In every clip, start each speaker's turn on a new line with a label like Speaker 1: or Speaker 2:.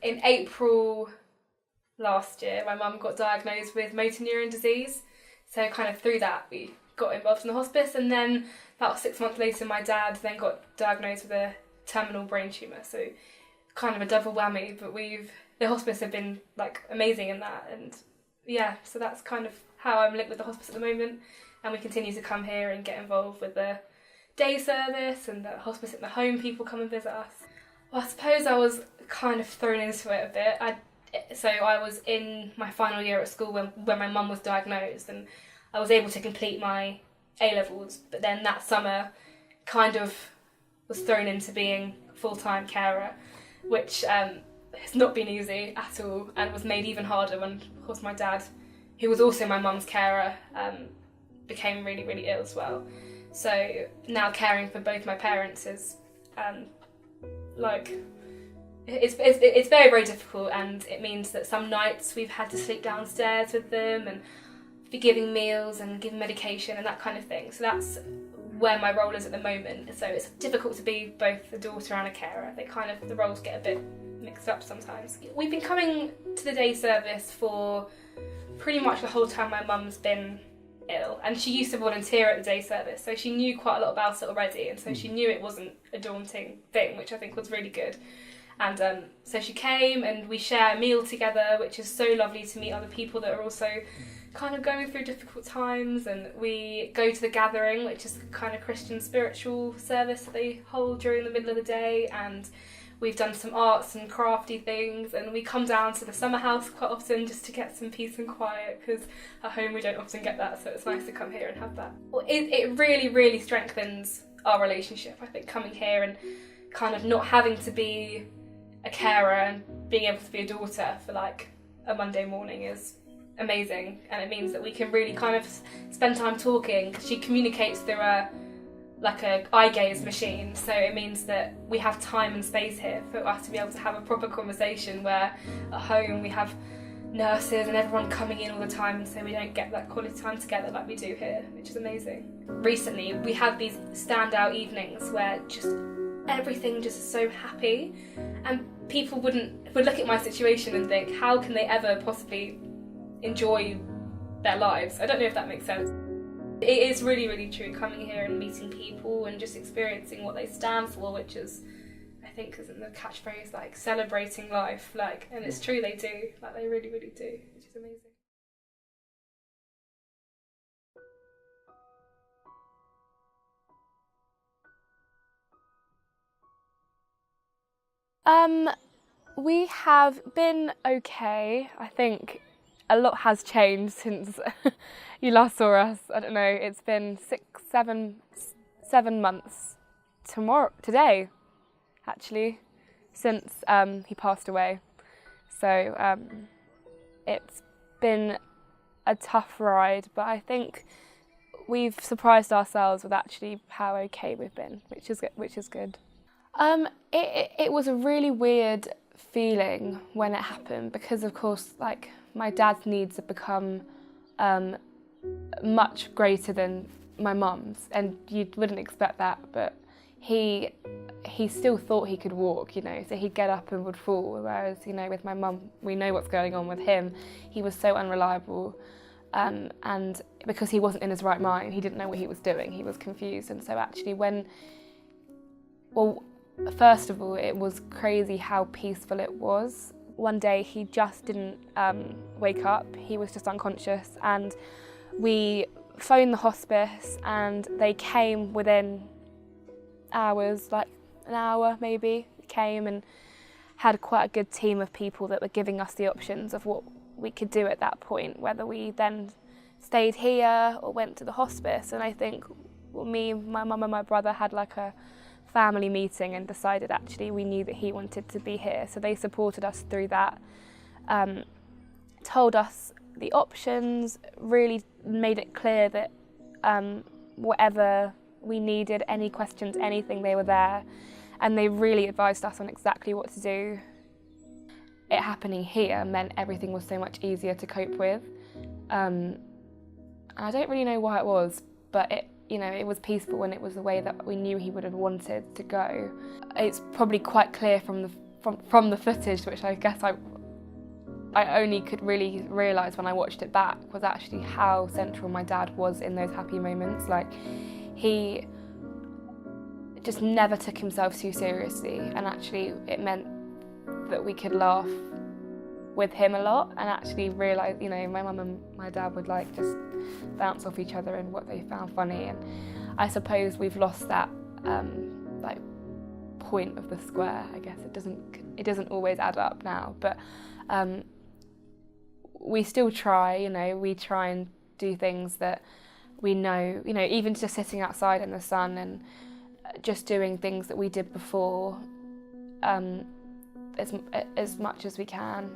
Speaker 1: in April last year, my mum got diagnosed with motor neuron disease. So kind of through that, we got involved in the hospice. And then about 6 months later, my dad then got diagnosed with a terminal brain tumour. So kind of a double whammy, but the hospice have been like amazing in that. And yeah, so that's kind of how I'm linked with the hospice at the moment. And we continue to come here and get involved with the day service and the hospice at the home. People come and visit us. Well, I suppose I was kind of thrown into it a bit. So I was in my final year at school when my mum was diagnosed, and I was able to complete my A-levels, but then that summer kind of was thrown into being full-time carer, which has not been easy at all, and was made even harder when, of course, my dad, who was also my mum's carer, became really, really ill as well. So now caring for both my parents is it's very, very difficult, and it means that some nights we've had to sleep downstairs with them and be giving meals and giving medication and that kind of thing. So that's where my role is at the moment. So it's difficult to be both a daughter and a carer. The roles get a bit mixed up sometimes. We've been coming to the day service for pretty much the whole time my mum's been ill, and she used to volunteer at the day service, so she knew quite a lot about it already, and so she knew it wasn't a daunting thing, which I think was really good. And so she came and we share a meal together, which is so lovely to meet other people that are also kind of going through difficult times. And we go to the gathering, which is kind of Christian spiritual service that they hold during the middle of the day, and we've done some arts and crafty things, and we come down to the summer house quite often just to get some peace and quiet, because at home we don't often get that, so it's nice to come here and have that. It really, really strengthens our relationship, I think, coming here and kind of not having to be a carer and being able to be a daughter for like a Monday morning is amazing, and it means that we can really kind of spend time talking. She communicates through a eye gaze machine, so it means that we have time and space here for us to be able to have a proper conversation, where at home we have nurses and everyone coming in all the time, and so we don't get that quality time together like we do here, which is amazing. Recently we had these standout evenings where just everything just is so happy, and people would look at my situation and think, how can they ever possibly enjoy their lives? I don't know if that makes sense. It is really, really true, coming here and meeting people and just experiencing what they stand for, which is, I think, isn't the catchphrase, like, celebrating life, like, and it's true, they do, like, they really, really do, which is amazing. We have been okay. I think a lot has changed since you last saw us. I don't know, it's been 7 months today, actually, since he passed away. So it's been a tough ride, but I think we've surprised ourselves with actually how okay we've been, which is good. It was a really weird feeling when it happened, because of course, like, my dad's needs have become much greater than my mum's, and you wouldn't expect that, but he still thought he could walk, you know, so he'd get up and would fall, whereas, you know, with my mum, we know what's going on with him. He was so unreliable, and because he wasn't in his right mind, he didn't know what he was doing, he was confused. And so actually first of all, it was crazy how peaceful it was. One day he just didn't wake up, he was just unconscious, and we phoned the hospice and they came within hours, like an hour maybe, came and had quite a good team of people that were giving us the options of what we could do at that point, whether we then stayed here or went to the hospice. And I think me, my mum and my brother had like a family meeting and decided actually we knew that he wanted to be here, so they supported us through that, told us the options, really made it clear that whatever we needed, any questions, anything, they were there, and they really advised us on exactly what to do. It happening here meant everything was so much easier to cope with. And I don't really know why it was, but it was peaceful, and it was the way that we knew he would have wanted to go. It's probably quite clear from
Speaker 2: from the footage, which I guess I only could really realise when I watched it back, was actually how central my dad was in those happy moments. Like, he just never took himself too seriously, and actually it meant that we could laugh with him a lot and actually realise, you know, my mum and my dad would like just bounce off each other and what they found funny. And I suppose we've lost that like point of the square. I guess it doesn't always add up now, but we still try, you know, we try and do things that we know, you know, even just sitting outside in the sun and just doing things that we did before, as much as we can.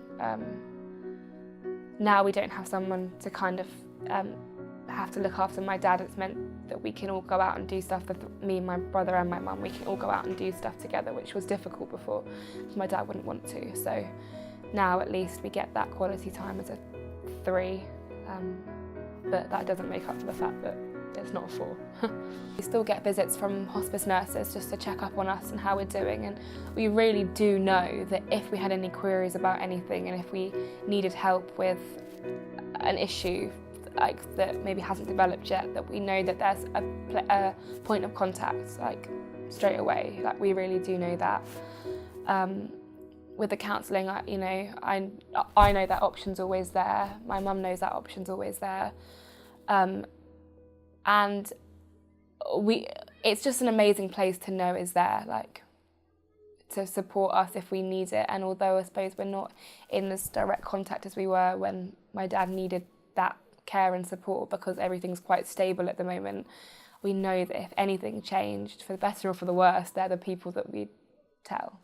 Speaker 2: Now we don't have someone to kind of have to look after my dad. It's meant that we can all go out and do stuff, with me, my brother and my mum, we can all go out and do stuff together, which was difficult before because my dad wouldn't want to. So now at least we get that quality time as a 3, but that doesn't make up for the fact that it's not a 4. We still get visits from hospice nurses just to check up on us and how we're doing, and we really do know that if we had any queries about anything and if we needed help with an issue like that maybe hasn't developed yet, that we know that there's a point of contact like straight away. Like, we really do know that. With the counselling, you know, I know that option's always there. My mum knows that option's always there. And it's just an amazing place to know is there, like, to support us if we need it. And although I suppose we're not in as direct contact as we were when my dad needed that care and support, because everything's quite stable at the moment, we know that if anything changed, for the better or for the worse, they're the people that we'd tell.